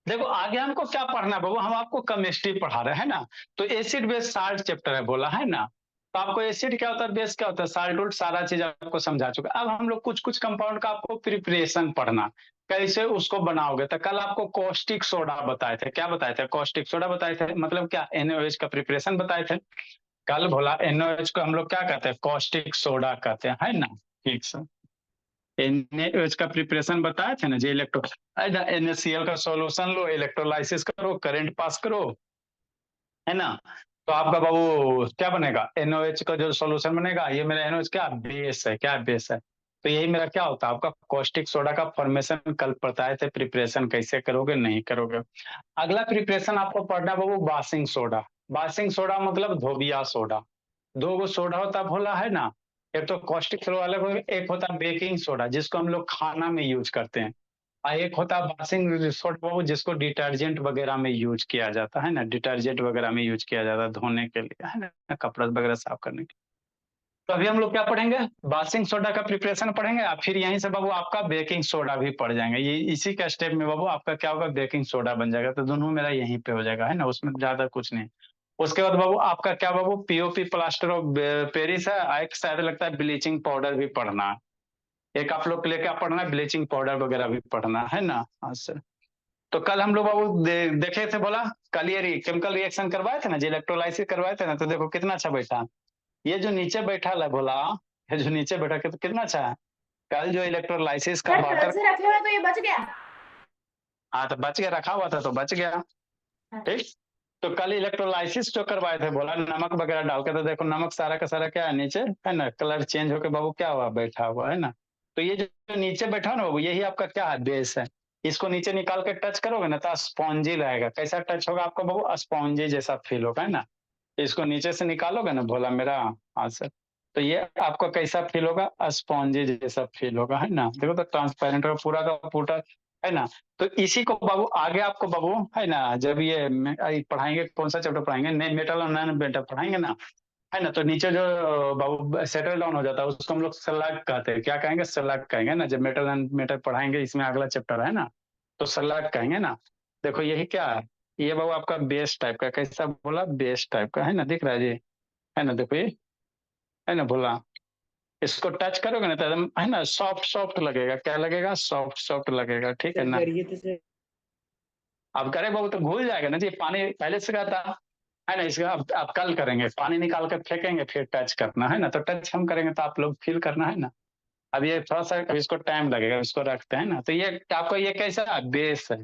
देखो आगे हमको क्या पढ़ना है बाबू, हम आपको केमिस्ट्री पढ़ा रहे हैं ना। तो एसिड बेस साल्ट चैप्टर है बोला है ना। तो आपको एसिड क्या होता है, बेस क्या होता है, साल्ट उल्ट सारा चीज आपको समझा चुका। अब हम लोग कुछ कुछ कंपाउंड का आपको प्रिपरेशन पढ़ना, कैसे उसको बनाओगे। तो कल आपको कॉस्टिक सोडा बताए थे, क्या बताए थे, कॉस्टिक सोडा बताए थे, मतलब क्या, NaOH का प्रिपरेशन बताए थे। कल भोला NaOH को हम लोग क्या कहते हैं, कॉस्टिक सोडा कहते हैं, है ना। ठीक सर। NaOH का प्रिपरेशन बताए थे ना जी, इलेक्ट्रो NaCl का सॉल्यूशन लो, इलेक्ट्रोलाइसिस करो, करंट पास करो, है ना। तो आपका बाबू क्या बनेगा, NaOH का जो सॉल्यूशन बनेगा, ये मेरा NaOH क्या बेस है, क्या बेस है। तो यही मेरा क्या होता है, आपका कॉस्टिक सोडा का फॉर्मेशन कल बताए थे, प्रिपरेशन कैसे करोगे नहीं करोगे। अगला प्रिपरेशन आपको पढ़ना बाबू बासिंग सोडा। बासिंग सोडा मतलब धोबिया सोडा। दो गो सोडा होता भोला है ना। एक तो कॉस्टिक सोडा अलग हो गया, एक होता बेकिंग सोडा जिसको हम लोग खाना में यूज करते हैं। और एक होता है बासिंग सोडा बाबू, जिसको डिटर्जेंट वगैरह में यूज किया जाता है ना, डिटर्जेंट वगैरह में यूज किया जाता है धोने के लिए, है ना, कपड़ा वगैरह साफ करने के लिए। तो अभी हम लोग क्या पढ़ेंगे, बासिंग सोडा का प्रिपरेशन पढ़ेंगे, और फिर यहीं से बाबू आपका बेकिंग सोडा भी पड़ जाएंगे। ये इसी का स्टेप में बाबू आपका क्या होगा, बेकिंग सोडा बन जाएगा। तो दोनों मेरा यहीं पे हो जाएगा, है ना, उसमें ज्यादा कुछ नहीं। उसके बाद बाबू आपका क्या बाबू, POP प्लास्टर ऑफ पेरिस है, एक शायद लगता है ब्लीचिंग पाउडर भी पढ़ना है। एक आप लोग के लिए क्या पढ़ना है, ब्लीचिंग पाउडर वगैरह भी पढ़ना है ना। हाँ सर। तो कल हम लोग बाबू देखे थे बोला, कल ये केमिकल रिएक्शन करवाए थे ना जी, इलेक्ट्रोलाइसिस करवाए थे ना। तो देखो कितना अच्छा बैठा, ये जो नीचे बैठा है बोला, ये जो नीचे बैठा कितना अच्छा है। कल जो इलेक्ट्रोलाइसिस का सर कल वाटर, से रखे हुए तो ये बच गया। हाँ तो बच गया, रखा हुआ था तो बच गया। ठीक। तो कल इलेक्ट्रोलाइसिस जो करवाए थे बोला, नमक वगैरह डाल के, तो देखो नमक सारा का सारा क्या है नीचे, है ना, कलर चेंज होके बाबू क्या हुआ, बैठा हुआ है ना। तो ये जो नीचे बैठा ना बाबू, यही आपका क्या है, बेस है। इसको नीचे निकाल के टच करोगे ना तो स्पॉन्जी रहेगा। कैसा टच होगा आपको बाबू, स्पॉन्जी जैसा फील होगा, है ना। इसको नीचे से निकालोगे ना भोला मेरा, हाँ सर। तो ये आपको कैसा फील होगा, स्पॉन्जी जैसा फील होगा, है ना। देखो तो ट्रांसपेरेंट होगा पूरा का पूरा, है ना। तो इसी को बाबू आगे आपको बाबू, है ना, जब ये पढ़ाएंगे, कौन सा चैप्टर पढ़ाएंगे, नए मेटल और नॉन मेटल पढ़ाएंगे ना, है ना। तो नीचे जो बाबू सेटल डाउन हो जाता है उसको हम लोग सलाग कहते हैं, क्या कहेंगे, सलाग कहेंगे ना। जब मेटल एंड मेटल पढ़ाएंगे, इसमें अगला चैप्टर है ना, तो सलाग कहेंगे ना। देखो यही क्या है, ये बाबू आपका बेस टाइप का, कैसा बोला, बेस टाइप का, है ना, दिख रहा है जी, है ना, देखो ये, है ना बोला। इसको टच करोगे ना तो एकदम, है ना, सॉफ्ट सॉफ्ट लगेगा, क्या लगेगा, सॉफ्ट सॉफ्ट लगेगा, ठीक है सर ना। करिए तो सर। अब करे बाबू तो घुल जाएगा ना जी, पानी पहले से रहता है ना। इसका अब कल करेंगे, पानी निकाल के फेंकेंगे, फिर टच करना है ना। तो टच हम करेंगे तो आप लोग फील करना है ना। अब ये थोड़ा सा, अब इसको टाइम लगेगा, इसको रखते हैं ना। तो ये आपको ये कैसा बेस है।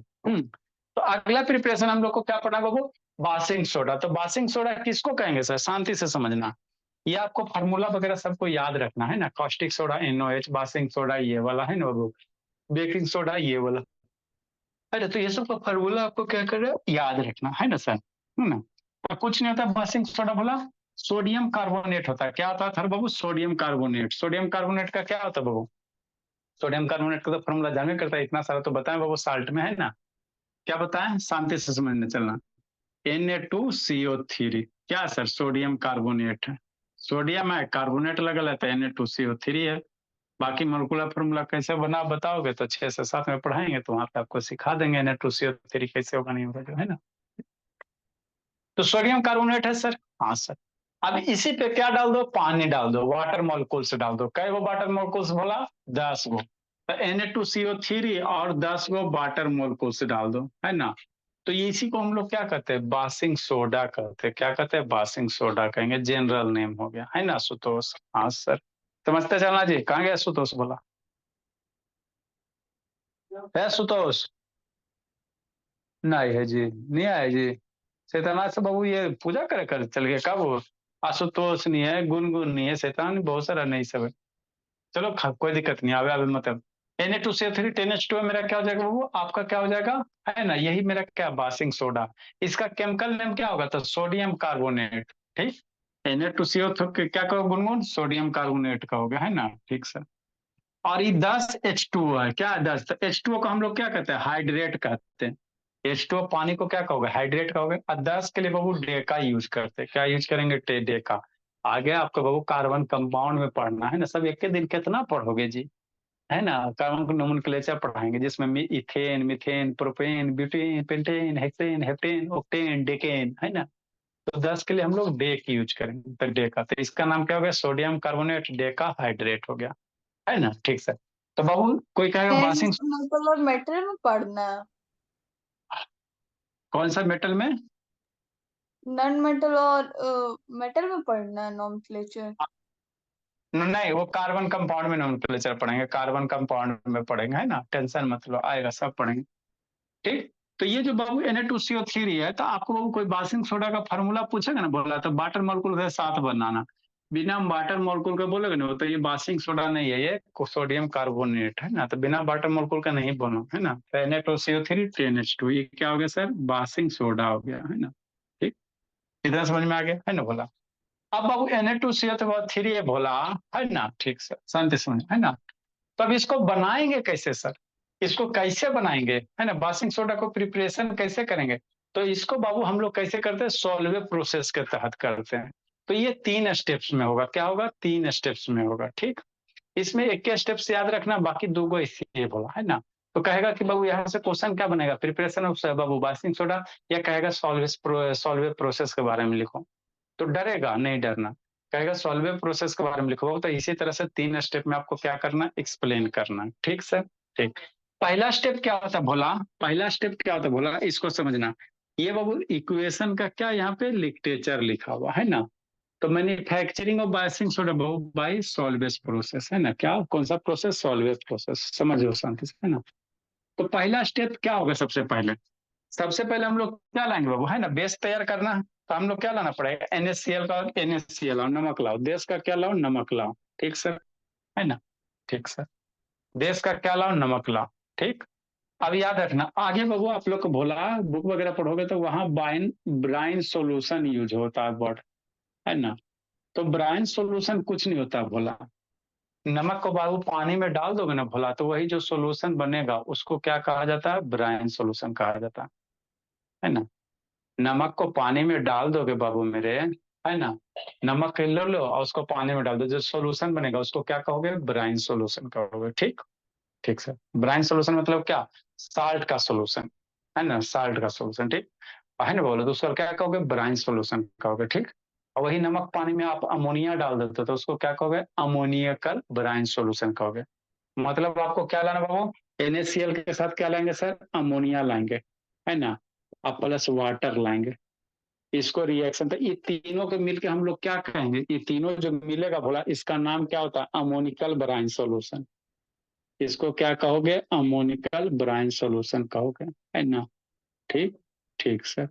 तो अगला प्रिपरेशन हम लोग को क्या पढ़ना बाबू, बासिंग सोडा। तो बासिंग सोडा किसको कहेंगे सर, शांति से समझना। ये आपको फार्मूला वगैरह सबको याद रखना है ना। कॉस्टिक सोडा NaOH, बासिंग सोडा ये वाला है ना बाबू, बेकिंग सोडा ये वाला। अरे तो ये सब का फार्मूला आपको क्या कर रहे हो, याद रखना है ना सर, है ना। तो कुछ नहीं होता बासिंग सोडा बोला, सोडियम कार्बोनेट होता है। क्या होता था बाबू, सोडियम कार्बोनेट। सोडियम कार्बोनेट का क्या होता है बाबू, सोडियम कार्बोनेट का तो फॉर्मूला जानवे करता है, इतना सारा तो बताएं बाबू, साल्ट में है ना। क्या बताएं, शांति से समझने चलना। Na2CO3, क्या सर, सोडियम कार्बोनेट है। सोडियम है, कार्बोनेट लगा है, तो Na2CO3 है। बाकी मोलिकुलर फॉर्मूला कैसे बना बताओगे तो 6 से 7 में पढ़ाएंगे, तो वहां पे आपको सिखा देंगे Na2CO3 कैसे होगा नहीं होगा, जो है ना। तो सोडियम कार्बोनेट है सर, हाँ सर। अब इसी पे क्या डाल दो, पानी डाल दो, वाटर मॉलिक्यूल्स डाल दो। कै वो वाटर मॉलिक्यूल्स बोला, 10 गो। तो Na2CO3 और 10 गो वाटर मॉलिक्यूल्स डाल दो, है ना। तो इसी को हम लोग क्या कहते हैं, बासिंग सोडा कहते हैं। क्या कहते हैं, बासिंग सोडा कहेंगे, जनरल नेम हो गया, है ना सुतोष, हाँ सर। समझते चलना जी, कहाँ गया सुतोष बोला, है सुतोष, नहीं है जी, नहीं आया जी। शैताना से बाबू ये पूजा करे कर चल गए कब वो, आशुतोष नहीं है, गुनगुन नहीं है, शैतान बहुत सारा नहीं सब है। चलो कोई दिक्कत नहीं, आवे आवे मतलब। Na2CO3 10H2 मेरा क्या हो जाएगा बाबू, आपका क्या हो जाएगा, है ना, यही मेरा क्या, बासिंग सोडा। इसका केमिकल नेम क्या होगा, तो सोडियम कार्बोनेट। ठीक। Na2CO3 क्या कहो गुनगुन, सोडियम कार्बोनेट का हो गया, है ना, ठीक सर। और ये 10H2O है, क्या है 10, तो H2O को हम लोग क्या कहते हैं, हाइड्रेट कहते हैं। H2O पानी को क्या कहोगे, हाइड्रेट कहोगे। और 10 के लिए बाबू डेका यूज करते हैं, क्या यूज करेंगे, डेका। आगे आपको बाबू कार्बन कंपाउंड में पढ़ना है ना, सब एक के दिन कितना पढ़ोगे जी। है ना, कार्बन को नोमेनक्लेचर पढ़ाएंगे जिसमें ethane, methane, propane, butane, pentane, hexane, heptane, octane, decane, है ना। तो 10 के लिए हम लोग डे की यूज करेंगे, तो डे का, तो इसका नाम क्या हो गया, सोडियम कार्बोनेट डे का हाइड्रेट हो गया, है ना। ठीक सर। तो बाबू कोई कहेगा बासिंग, मेटल और मेटल में पढ़ना है। कौन सा मेटल में? नॉन मेटल और मेटल में पढ़ना है नॉमेनक्लेचर। नहीं, वो कार्बन कंपाउंड में नोमेनक्लेचर पढ़ेंगे, कार्बन कंपाउंड में पढ़ेंगे, है ना, टेंशन मत लो, आएगा सब पढ़ेंगे। ठीक। तो ये जो बाबू Na2CO3 है, तो आपको बाबू कोई बासिंग सोडा का फार्मूला पूछेगा ना, बोला तो वाटर मॉलिक्यूल के साथ बनाना, बिना वाटर मॉलिक्यूल का बोलोगे ना तो ये बासिंग सोडा नहीं है, ये सोडियम कार्बोनेट है ना, तो बिना वाटर मॉलिक्यूल का नहीं बोलो, है ना। तो Na2CO3 10H2, ये क्या हो गया सर, बासिंग सोडा हो गया, है ना। ठीक, इतना समझ में आ गया, है ना, बोला। अब बाबू Na2CO3 ये बोला, है ना, ठीक सर, शांति समझ, है ना। तब इसको बनाएंगे कैसे सर, इसको कैसे बनाएंगे, है ना, बासिंग सोडा को प्रिपरेशन कैसे करेंगे। तो इसको बाबू हम लोग कैसे करते हैं, सॉल्वे प्रोसेस के तहत करते हैं। तो ये 3 स्टेप्स में होगा, क्या होगा, 3 स्टेप्स में होगा। ठीक, इसमें एक के स्टेप से याद रखना, बाकी 2 को इसलिए बोला, है ना। तो कहेगा कि बाबू यहाँ से क्वेश्चन क्या बनेगा, preparation of Babu Basing soda, या कहेगा सॉल्वे प्रोसेस के बारे में लिखो। तो डरेगा नहीं, डरना, कहेगा सॉल्वे प्रोसेस के बारे में लिखो। तो इसी तरह से 3 स्टेप में आपको क्या करना, एक्सप्लेन करना। ठीक सर। ठीक, पहला स्टेप क्या होता है भोला, पहला स्टेप क्या होता है भोला, इसको समझना। ये बाबू इक्वेशन का क्या यहाँ पे लिटरेचर लिखा हुआ है ना। तो manufacturing of biasing soda by salvage process, है ना, क्या कौन सा प्रोसेस, सॉल्वेज प्रोसेस, समझो शांति से, है ना। तो पहला स्टेप क्या होगा, सबसे पहले हम लोग क्या लाएंगे बाबू, है ना, बेस तैयार करना है। तो हम लोग क्या लाना पड़ेगा, NaCl का, NaCl और नमक लाओ, देश का क्या लाओ, नमक लाओ। ठीक सर, है ना। ठीक सर, देश का क्या लाओ, नमक लाओ। ठीक, अब याद रखना आगे बाबू, आप लोग को बोला बुक वगैरह पढ़ोगे तो वहां ब्राइन सोल्यूशन यूज होता है वर्ड, है ना। तो ब्राइन सोल्यूशन कुछ नहीं होता भोला, नमक को बाबू पानी में डाल दोगे ना भोला, तो वही जो सोल्यूशन बनेगा उसको क्या कहा जाता है, ब्राइन सोल्यूशन कहा जाता है ना। नमक को पानी में डाल दोगे बाबू मेरे, है ना, नमक लो लो और उसको पानी में डाल दो, जो सोल्यूशन बनेगा उसको क्या कहोगे, ब्राइन सोल्यूशन कहोगे। ठीक, ठीक सर, ब्राइन सोल्यूशन मतलब क्या, साल्ट का सोल्यूशन, है ना, साल्ट का सोल्यूशन। ठीक, है ना, बोलो तो उसको क्या कहोगे, ब्राइन सोल्यूशन कहोगे। ठीक, और वही नमक पानी में आप अमोनिया डाल देते हो तो उसको क्या कहोगे, अमोनियकल ब्राइन सोल्यूशन कहोगे। मतलब आपको क्या लाना बाबू, NaCl के साथ क्या लाएंगे सर, अमोनिया लाएंगे, है ना, अब प्लस वाटर लाएंगे। इसको रिएक्शन, तो ये तीनों के मिलके हम लोग क्या कहेंगे, ये तीनों जो मिलेगा बोला, इसका नाम क्या होता है, अमोनिकल ब्राइन सोल्यूशन। इसको क्या कहोगे, अमोनिकल ब्राइन सोल्यूशन कहोगे, है ना। ठीक, ठीक सर।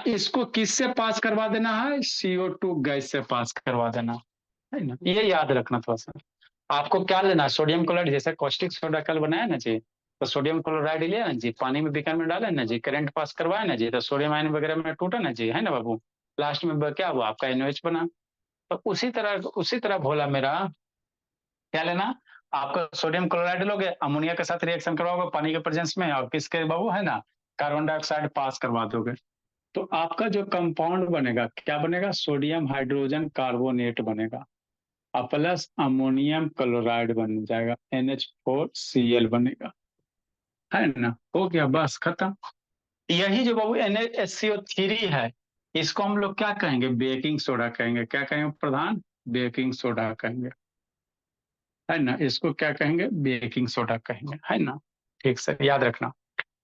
इसको किससे पास करवा देना है, CO2 गैस से पास करवा देना, है ना, ये याद रखना थोड़ा सा। आपको क्या लेना है, सोडियम क्लोराइड, जैसे कॉस्टिक सोडा कल बनाया ना जी, तो सोडियम क्लोराइड लिया ना जी, पानी में बीकर में डाला ना जी, करंट पास करवाया ना जी, तो सोडियम आयन वगैरह में टूटा ना जी, है ना बाबू, लास्ट में क्या हुआ, आपका NOH बना। तो उसी तरह भोला मेरा, क्या लेना, आपका सोडियम क्लोराइड लोगे, अमोनिया के साथ रिएक्शन करवाओगे पानी के प्रेजेंस में, और किसके बाबू, है ना, कार्बन डाइऑक्साइड पास करवा दोगे। तो आपका जो कंपाउंड बनेगा क्या बनेगा, सोडियम हाइड्रोजन कार्बोनेट बनेगा, और प्लस अमोनियम क्लोराइड बन जाएगा, NH4Cl बनेगा, है ना, हो गया, बस खत्म। यही जो बाबू NaSCO3 है, इसको हम लोग क्या कहेंगे, बेकिंग सोडा कहेंगे, क्या कहेंगे प्रधान, बेकिंग सोडा कहेंगे, है ना, इसको क्या कहेंगे, बेकिंग सोडा कहेंगे, है ना। ठीक सर, याद रखना।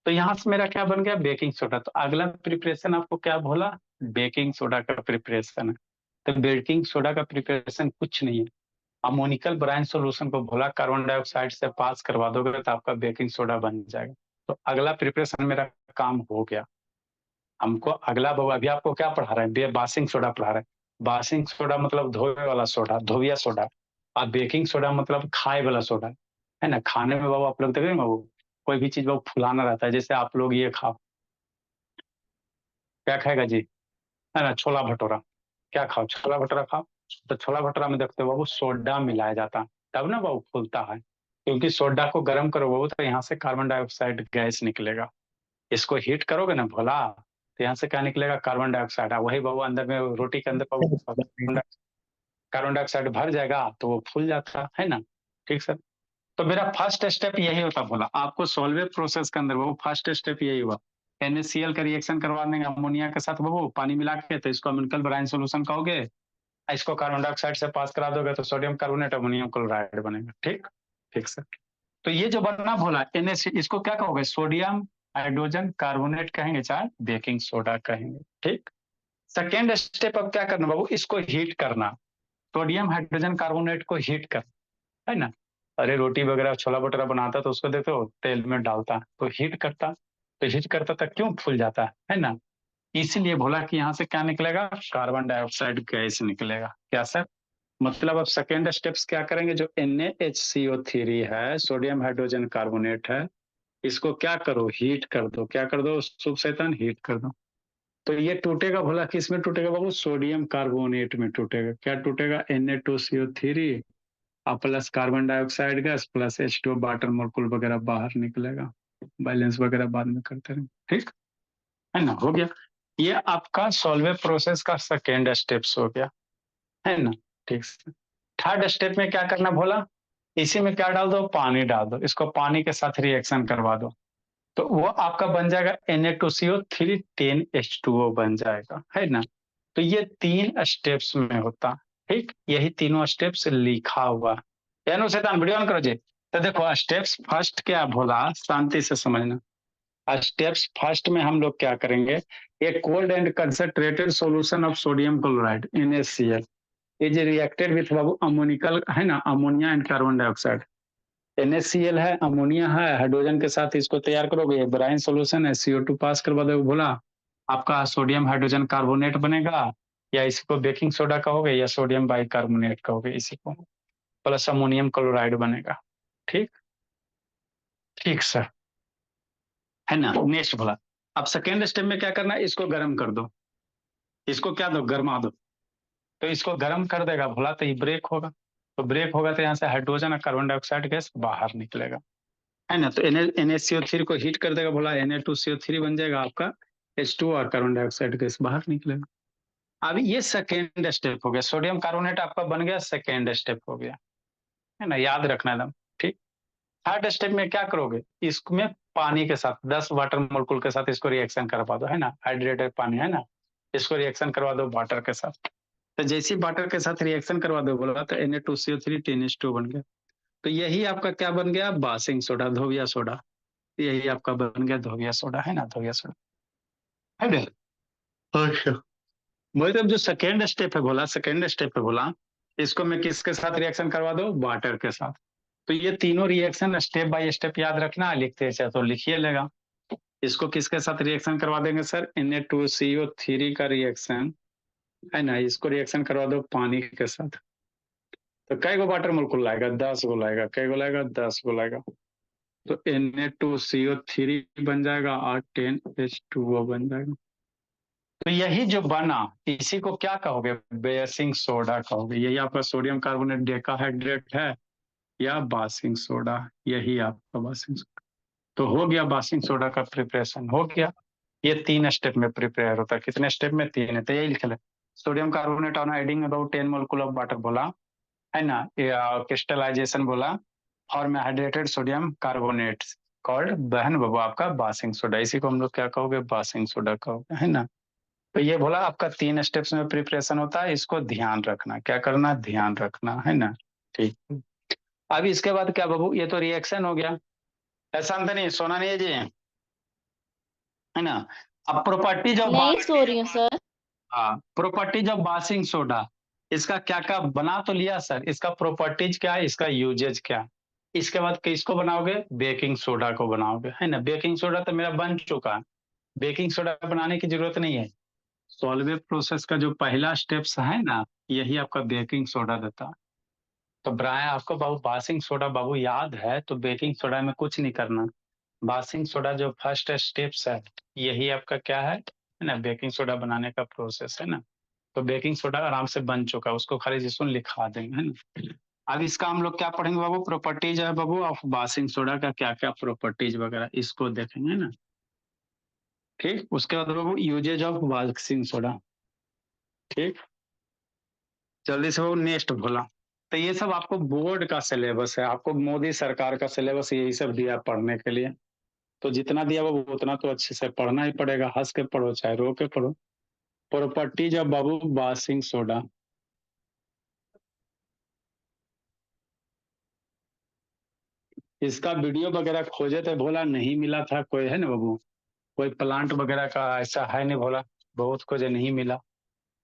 तो यहाँ से मेरा क्या बन गया, बेकिंग सोडा। तो अगला प्रिपरेशन आपको क्या बोला, बेकिंग सोडा का प्रिपरेशन है। तो बेकिंग सोडा का प्रिपरेशन कुछ नहीं है, अमोनिकल ब्राइन सोल्यूशन को भोला कार्बन डाइऑक्साइड से पास करवा दोगे तो आपका बेकिंग सोडा बन जाएगा। तो अगला प्रिपरेशन मेरा काम हो गया। हमको अगला अभी आपको क्या पढ़ा रहे हैं, बासिंग सोडा पढ़ा रहे हैं। बासिंग सोडा मतलब धोए वाला सोडा, धोबिया सोडा। और बेकिंग सोडा मतलब खाए वाला सोडा, है ना। खाने में बाबू आप लोग देखेंगे बाबू, कोई भी चीज बाबू फुलाना रहता है, जैसे आप लोग ये खाओ, क्या खाएगा जी, है ना, छोला भटूरा। क्या खाओ, छोला भटूरा खाओ। तो छोला भटूरा में देखते हो बाबू सोडा मिलाया जाता है, तब ना बाबू फूलता है, क्योंकि सोडा को गर्म करो बाबू तो यहाँ से कार्बन डाइऑक्साइड गैस निकलेगा। इसको हीट करोगे ना भोला, तो यहाँ से क्या निकलेगा, कार्बन डाइऑक्साइड। वही बाबू अंदर में रोटी के अंदर बाबू कार्बन डाइऑक्साइड भर जाएगा तो वो फूल जाता है ना। ठीक सर। तो मेरा फर्स्ट स्टेप यही होता बोला आपको सॉल्वेट प्रोसेस के अंदर, वो फर्स्ट स्टेप यही हुआ। NaCl का रिएक्शन करवा देंगे अमोनिया के साथ, वो पानी मिला के, तो इसको अम्लीकल ब्राइन सोल्यूशन कहोगे। इसको कार्बन डाइऑक्साइड से पास करा दोगे तो सोडियम कार्बोनेट अमोनियम क्लोराइड बनेगा। ठीक, ठीक सर। तो ये जो बना बोला NaCl, इसको क्या कहोगे? सोडियम हाइड्रोजन कार्बोनेट कहेंगे, चाहे बेकिंग सोडा कहेंगे। ठीक। सेकेंड स्टेप अब क्या करना बाबू, इसको हीट करना। सोडियम हाइड्रोजन कार्बोनेट को हीट कर, है ना। अरे रोटी वगैरह छोला भटूरा बनाता तो उसको देखो तेल में डालता तो हीट करता, तो हीट करता तो क्यों फूल जाता है ना। इसीलिए बोला कि यहाँ से क्या निकलेगा, कार्बन डाइऑक्साइड गैस निकलेगा। क्या सर? मतलब अब सेकेंड स्टेप्स क्या करेंगे, जो NaHCO3 है, सोडियम हाइड्रोजन कार्बोनेट है, इसको क्या करो, हीट कर दो। क्या कर दो शुभ शैतान, हीट कर दो। तो ये टूटेगा, भला किस में टूटेगा बाबू? सोडियम कार्बोनेट में टूटेगा। क्या टूटेगा? Na2CO3 और plus carbon dioxide gas plus H2O water molecule वगैरह बाहर निकलेगा। बैलेंस वगैरह बाद में करते रहेंगे। ठीक है ना, हो गया। ये आपका सॉल्वेट प्रोसेस का सेकेंड स्टेप्स हो गया, है ना। ठीक से थर्ड स्टेप में क्या करना बोला, इसी में क्या डाल दो, पानी डाल दो, इसको पानी के साथ रिएक्शन करवा दो, तो वो आपका बन जाएगा Na2CO3 10H2O बन जाएगा, है ना। तो ये 3 स्टेप्स में होता। ठीक, यही तीनों स्टेप्स लिखा हुआ। यानो शैतान वीडियो ऑन करो जी। तो देखो स्टेप्स फर्स्ट क्या बोला, शांति से समझना। स्टेप्स फर्स्ट में हम लोग क्या करेंगे, ए cold and concentrated solution of sodium chloride NaCl is reacted with Babu ammoniacal, है ना, ammonia and carbon dioxide. NaCl है, अमोनिया है, हाइड्रोजन के साथ इसको तैयार करोगे, ब्राइन सोल्यूशन है, CO2 पास करवा दोगे, बोला आपका सोडियम हाइड्रोजन कार्बोनेट बनेगा, या इसको बेकिंग सोडा कहोगे या सोडियम बाइकार्बोनेट कहोगे, इसी को प्लस अमोनियम क्लोराइड बनेगा। ठीक, ठीक सर, है ना। नेक्स्ट बोला अब सेकेंड स्टेप में क्या करना है, इसको गर्म कर दो, इसको क्या दो, गरमा दो। तो इसको गर्म कर देगा बोला तो ये ब्रेक होगा, तो ब्रेक होगा तो यहाँ से हाइड्रोजन और कार्बन डाइऑक्साइड गैस बाहर निकलेगा, है ना। तो NaCO3 को हीट कर देगा बोला, Na2CO3 बन जाएगा आपका H2 और कार्बन डाइऑक्साइड गैस बाहर निकलेगा। अब ये सेकेंड स्टेप हो गया, सोडियम कार्बोनेट आपका बन गया, सेकेंड स्टेप हो गया, है ना, याद रखना एकदम। ठीक, थर्ड स्टेप में क्या करोगे, इसमें पानी के साथ 10 वाटर मोलिक्यूल के साथ इसको रिएक्शन करवा दो, है ना, हाइड्रेटेड पानी, है ना, इसको रिएक्शन करवा दो वाटर के साथ। तो जैसे वाटर के साथ रिएक्शन करवा दो बोला तो Na2CO3 10H2 बन गया। तो यही आपका क्या बन गया, बासिंग सोडा, धोबिया सोडा। यही आपका बन गया धोबिया सोडा, है ना, धोबिया सोडा, है ना। अच्छा, मतलब जो सेकेंड स्टेप है बोला, सेकेंड स्टेप है बोला, इसको मैं किसके साथ रिएक्शन करवा दो, वाटर के साथ। तो ये तीनों रिएक्शन स्टेप बाय स्टेप याद रखना, लिखते हैं तो लिखिए लेगा। इसको किसके साथ रिएक्शन करवा देंगे सर, Na2CO3 का रिएक्शन, है ना, इसको रिएक्शन करवा दो पानी के साथ। तो कई गो वाटर मोलिक्यूल लाएगा, 10 गो लाएगा, कई गो लाएगा, 10 गो लाएगा। तो Na2CO3 बन जाएगा और 10H2O बन जाएगा। तो यही जो बना, इसी को क्या कहोगे, बेसिंग सोडा कहोगे। यही आपका सोडियम कार्बोनेट डेकाहाइड्रेट है या बासिंग सोडा, यही आपका बासिंग सोडा। तो हो गया बासिंग सोडा का प्रिपरेशन हो गया। ये 3 स्टेप में प्रिपेयर होता है। कितने स्टेप में, 3 है। तो यही लिख ले, sodium carbonate on adding about 10 molecule of water बोला, है ना, क्रिस्टलाइजेशन बोला, और में हाइड्रेटेड सोडियम कार्बोनेट कॉल्ड बहन बाबू आपका बासिंग सोडा। इसी को हम लोग क्या कहोगे, बासिंग सोडा कहोगे, है ना। तो ये बोला आपका 3 स्टेप्स में प्रिपरेशन होता है, इसको ध्यान रखना। क्या करना, ध्यान रखना, है ना। ठीक, अभी इसके बाद क्या बाबू, ये तो रिएक्शन हो गया, ऐसा नहीं, सोना नहीं है जी, है ना। अब प्रॉपर्टीज ऑफ, नहीं सो रही हूँ सर। हाँ, प्रॉपर्टीज ऑफ बासिंग सोडा, इसका क्या क्या बना तो लिया सर, इसका प्रॉपर्टीज क्या है, इसका यूजेज क्या है। इसके बाद किसको बनाओगे, बेकिंग सोडा को बनाओगे, है ना। बेकिंग सोडा तो मेरा बन चुका है, बेकिंग सोडा बनाने की जरूरत नहीं है। सॉल्वेट प्रोसेस का जो पहला स्टेप्स है ना, यही आपका बेकिंग सोडा देता है। तो ब्राय आपको बाबू बासिंग सोडा बाबू याद है, तो बेकिंग सोडा में कुछ नहीं करना। बासिंग सोडा जो फर्स्ट स्टेप्स है, यही आपका क्या है ना, बेकिंग सोडा बनाने का प्रोसेस, है ना। तो बेकिंग सोडा आराम से बन चुका है, उसको खाली जिसको लिखा देंगे, है ना। अब इसका हम लोग क्या पढ़ेंगे बाबू, प्रॉपर्टीज है बाबू ऑफ बासिंग सोडा का, क्या क्या प्रॉपर्टीज वगैरह इसको देखेंगे ना। ठीक, उसके बाद बाबू यूजेज ऑफ बासिंग सोडा। ठीक, जल्दी से वो नेक्स्ट बोला। तो ये सब आपको बोर्ड का सिलेबस है, आपको मोदी सरकार का सिलेबस यही सब दिया पढ़ने के लिए। तो जितना दिया वो उतना तो अच्छे से पढ़ना ही पड़ेगा, हंस के पढ़ो चाहे रो के पढ़ो। Properties of Babu Basing soda. इसका वीडियो वगैरह खोजे थे, बोला नहीं मिला था कोई, है ना बाबू, कोई प्लांट वगैरह का ऐसा है नहीं, बोला बहुत खोजे नहीं मिला,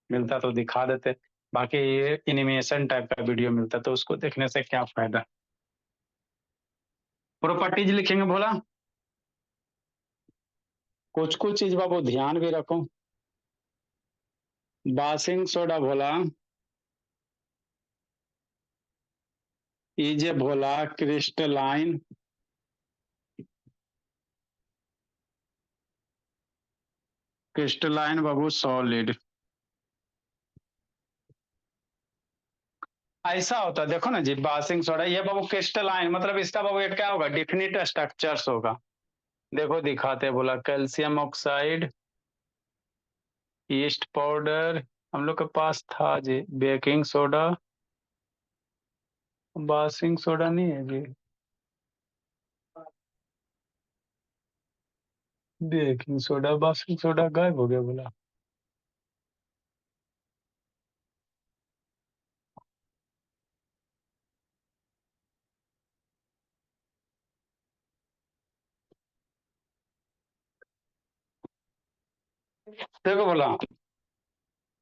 मिलता तो दिखा देते। बाकी ये एनिमेशन टाइप का वीडियो मिलता तो उसको देखने से क्या फायदा। प्रॉपर्टीज लिखेंगे बोला, कुछ कुछ चीज बाबू ध्यान भी रखो। बासिंग सोडा बोला is Bhola crystalline, crystalline Babu solid. ऐसा होता है देखो ना जी, बासिंग सोडा ये बाबू क्रिस्टलाइन, मतलब इसका बाबू ये क्या होगा, डिफिनिट स्ट्रक्चर्स होगा। देखो दिखाते हैं, बोला कैल्शियम ऑक्साइड, ईस्ट पाउडर, हम लोग के पास था जी, बेकिंग सोडा, बासिंग सोडा नहीं है जी, बेकिंग सोडा बासिंग सोडा गायब हो गया बोला। देखो बोला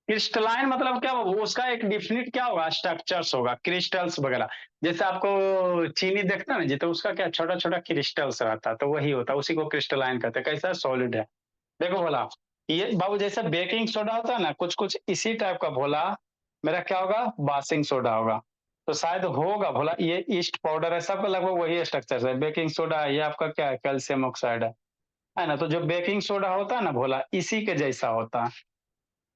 क्रिस्टलाइन मतलब क्या होगा, उसका एक डिफिनिट क्या होगा, स्ट्रक्चर्स होगा, क्रिस्टल्स वगैरह। जैसे आपको चीनी देखते हैं ना जी, तो उसका क्या छोटा छोटा क्रिस्टल्स रहता है, तो वही होता है, उसी को क्रिस्टलाइन कहते हैं। कैसा सॉलिड है। देखो बोला ये बाबू जैसे बेकिंग सोडा होता है ना, कुछ कुछ इसी टाइप का बोला, मेरा क्या होगा, बासिंग सोडा होगा। तो शायद होगा बोला ये ईस्ट पाउडर है, सबका लगभग वही स्ट्रक्चर है। बेकिंग सोडा है, ये आपका क्या है, कैल्शियम ऑक्साइड है ना। तो जो बेकिंग सोडा होता है ना बोला, इसी के जैसा होता है।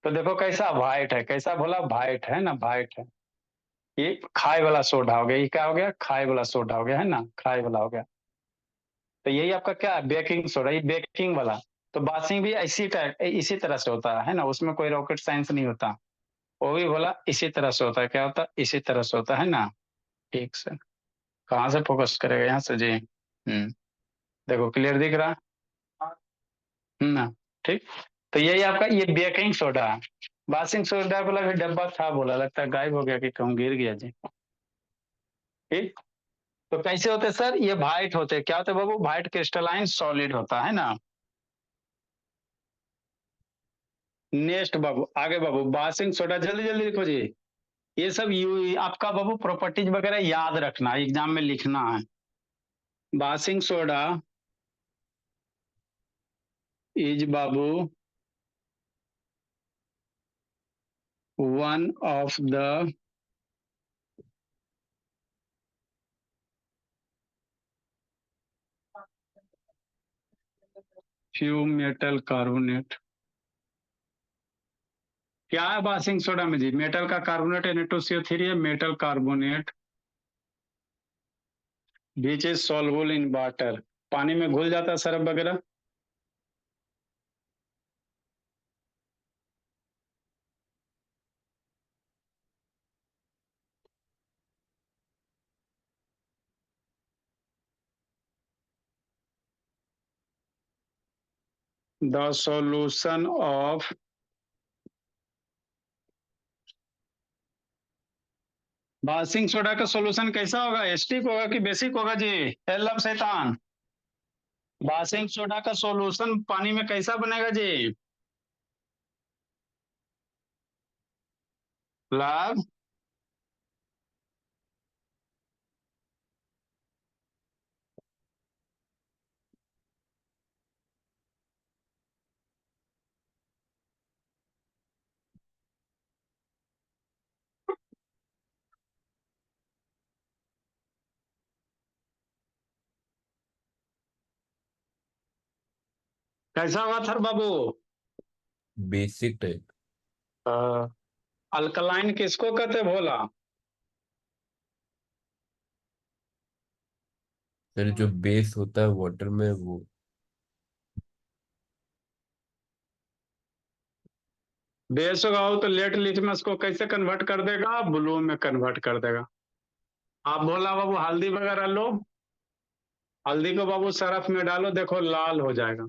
तो देखो कैसा व्हाइट है, कैसा बोला व्हाइट है ना, व्हाइट है। ये खाए वाला सोडा हो गया, ये क्या हो गया, खाए वाला सोडा हो गया, है ना, खाए वाला हो गया। तो यही आपका क्या है, बेकिंग सोडा, ये बेकिंग वाला। तो बासिंग भी इसी टाइप इसी तरह से होता है ना, उसमें कोई रॉकेट साइंस नहीं होता। वो भी बोला इसी तरह से होता है, क्या होता है, इसी तरह से होता है ना। ठीक से कहाँ से फोकस करेगा, यहाँ से जी। देखो क्लियर दिख रहा है ना। ठीक। तो यही आपका ये बेकिंग सोडा है। बासिंग सोडा बोला भी डब्बा था, बोला लगता है गायब हो गया कि कहूँ गिर गया जी। ठीक। तो कैसे होते हैं सर, ये वाइट होते हैं, क्या होते हैं बाबू, वाइट क्रिस्टलाइन सॉलिड होता है ना। नेक्स्ट बाबू आगे बाबू, बासिंग सोडा जल्दी जल्दी लिखो जी। ये सब आपका बाबू प्रॉपर्टीज वगैरह याद रखना, एग्जाम में लिखना है। बासिंग सोडा इज बाबू one of the few metal carbonate. क्या है बासिंग सोडा में जी, मेटल का कार्बोनेट Na2CO3 है, metal carbonate which is soluble in water, पानी में घुल जाता है सरफ वगैरह। 'The solution of Basing soda का सॉल्यूशन कैसा होगा, एसिडिक होगा कि बेसिक होगा जी, एल्लम शैतान। बासिंग सोडा का सॉल्यूशन पानी में कैसा बनेगा जी, लाभ। कैसा होगा थर बाबू, बेसिक टाइप। अल्कलाइन किसको कहते भोला, फिर जो बेस होता है वाटर में वो। बेस होगा वो तो लेट लिटमस को कैसे कन्वर्ट कर देगा, ब्लू में कन्वर्ट कर देगा। आप बोला बाबू हल्दी वगैरह लो, हल्दी को बाबू सरफ में डालो, देखो लाल हो जाएगा।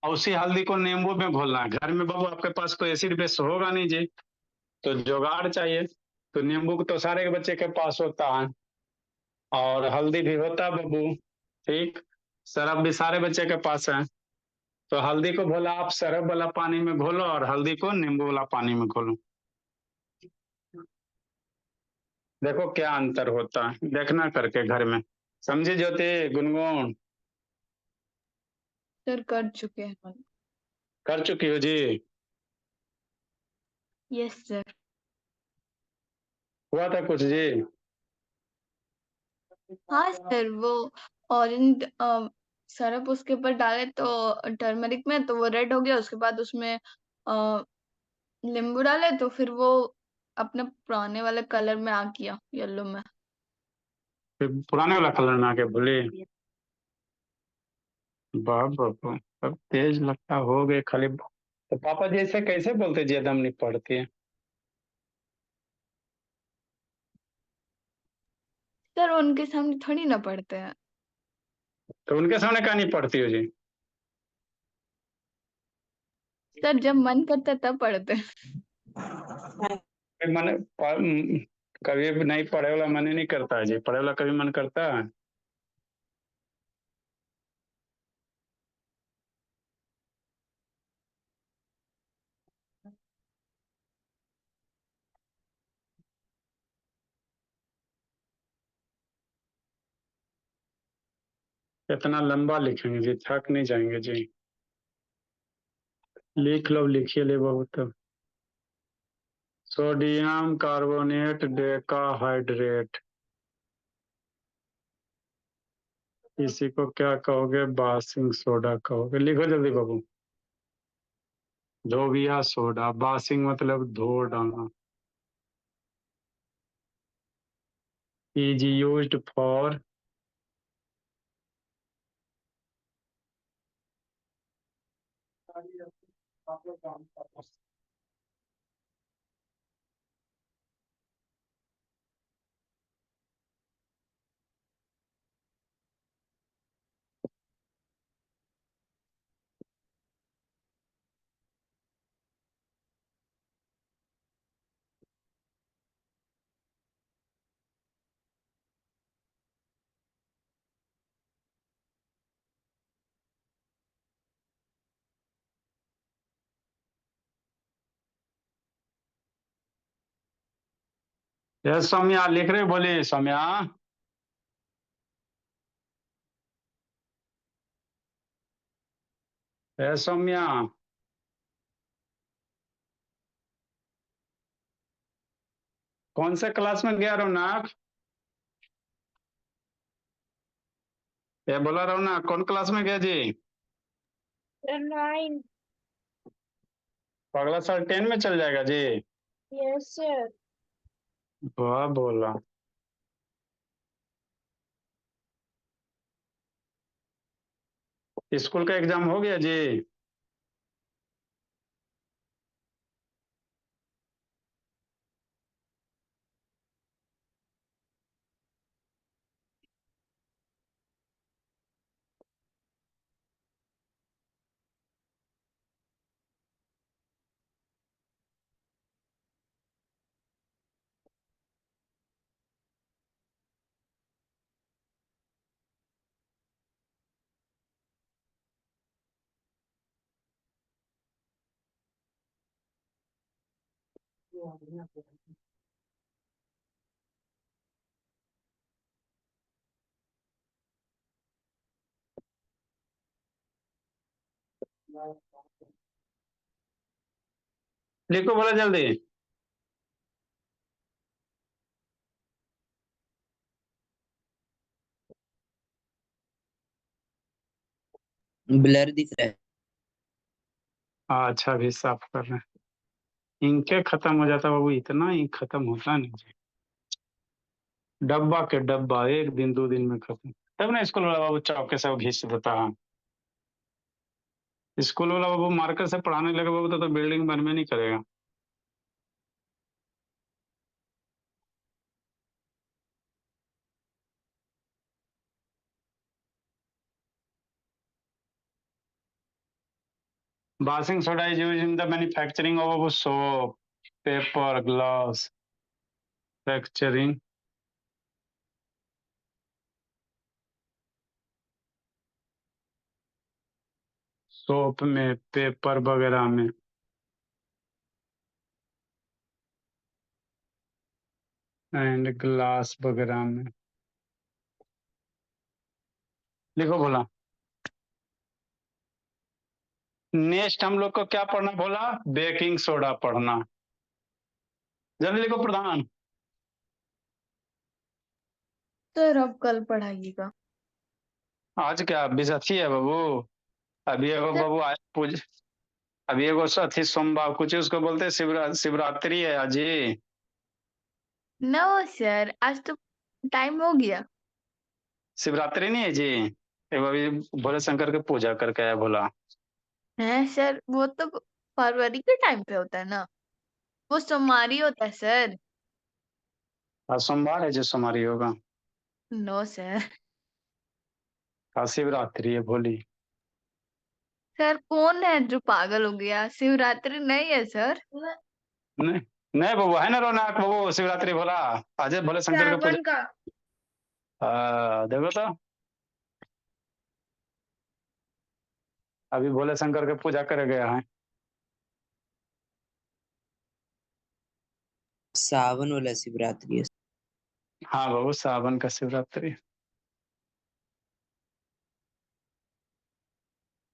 और उसी हल्दी को नींबू में घोलना है। घर में बाबू आपके पास कोई एसिड बेस होगा नहीं जी, तो जुगाड़ चाहिए। तो नींबू तो सारे के बच्चे के पास होता है, और हल्दी भी होता है बाबू, ठीक। सरफ भी सारे बच्चे के पास है। तो हल्दी को बोला आप सरफ वाला पानी में घोलो, और हल्दी को नींबू वाला पानी में घोलो, देखो क्या अंतर होता है, देखना करके घर में। समझी ज्योति, गुनगुन? सर कर चुके हैं हम। कर चुकी हो जी? Yes sir. हुआ था कुछ जी? हाँ सर, वो ऑरेंज सरफ उसके ऊपर डाले तो टर्मरिक में, तो वो रेड हो गया। उसके बाद उसमें नींबू डाले तो फिर वो अपने पुराने वाले कलर में आ गया, येलो में। फिर पुराने वाला कलर में आके भूली? बाप बाप, सब तेज लगता हो गए खाली। तो पापा जी ऐसे कैसे बोलते जी, एकदम नहीं पढ़ती है? सर उनके सामने थोड़ी ना पढ़ते हैं। तो उनके सामने क्या नहीं पढ़ती हो जी? सर जब मन करता है तब पढ़ते हैं। मन कभी भी नहीं, पढ़े वाला मन ही नहीं करता है जी, पढ़े वाला कभी मन करता है? इतना लंबा लिखेंगे जी, थक नहीं जाएंगे जी? लिख लो, लिखिए ले बहुत। सोडियम कार्बोनेट डेकाहाइड्रेट, इसी को क्या कहोगे? बासिंग सोडा कहोगे। लिखो जल्दी बाबू। धोबिया सोडा, बासिंग मतलब धो डालना। Is used for yes Saumya, लिख रहे बोले सौम्या? यस सौम्या, कौन से क्लास में गया रौनक? ये बोला रौनक कौन क्लास में गया जी? 9. अगला साल 10 में चल जाएगा जी? Yes, sir. वाह बोला। स्कूल का एग्जाम हो गया जी? लिखो बोला जल्दी। ब्लर दिख रहा है। अच्छा, भी साफ कर रहे हैं। इनके खत्म हो जाता बाबू, इतना ही खत्म होता नहीं जी। डब्बा के डब्बा, एक दिन 2 दिन में खत्म। तब ना स्कूल वाला बाबू चौके से वो घिस देता है। स्कूल वाला बाबू मार्कर से पढ़ाने लगे बाबू तो बिल्डिंग बनवे नहीं करेगा। Washing soda is used in the manufacturing of soap, paper, gloves, manufacturing. Soap में, पेपर वगैरह में। एंड ग्लास वगैरह में। लिखो बोला। नेक्स्ट हम लोग को क्या पढ़ना बोला? बेकिंग सोडा पढ़ना। जल्दी लिखो प्रधान। सर अब कल पढ़ाइएगा। आज क्या बिजथी है बाबू? अभी एगो सर बाबू आए पूज अभी एगो अथी सोमवार कुछ उसको बोलते हैं शिवरात्रि है आज ही। नो सर, आज तो टाइम हो गया। शिवरात्रि नहीं है जी। एगो अभी भोले शंकर के पूजा करके आया भोला। है सर, वो तो फरवरी के टाइम पे होता है ना, वो सोमवारी होता है सर। आज सोमवार है जो सोमवारी होगा। No sir. आज शिवरात्रि है भोली। सर कौन है जो पागल हो गया? शिवरात्रि नहीं है सर। नहीं नहीं बाबू है ना रौनक बाबू, शिवरात्रि भोला आज है भोले शंकर के पूजा। सावन का। देखो तो अभी भोले शंकर के पूजा करे गया है। सावन वाला शिवरात्रि है। हाँ बाबू सावन का शिवरात्रि।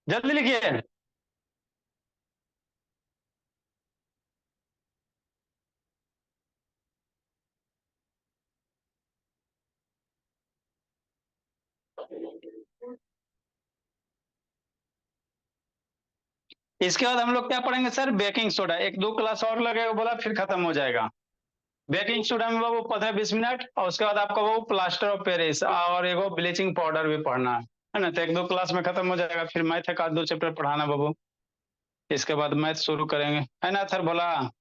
जल्दी लिखिए। इसके बाद हम लोग क्या पढ़ेंगे सर? Baking soda. एक दो क्लास और लगेगा बोला, फिर खत्म हो जाएगा। बेकिंग सोडा में बाबू 15-20 मिनट, और उसके बाद आपको वो प्लास्टर ऑफ पेरिस और एगो ब्लीचिंग पाउडर भी पढ़ना है ना। तो एक दो क्लास में खत्म हो जाएगा। फिर मैथ का 2 चैप्टर पढ़ाना बाबू। इसके बाद मैथ शुरू करेंगे, है ना सर बोला?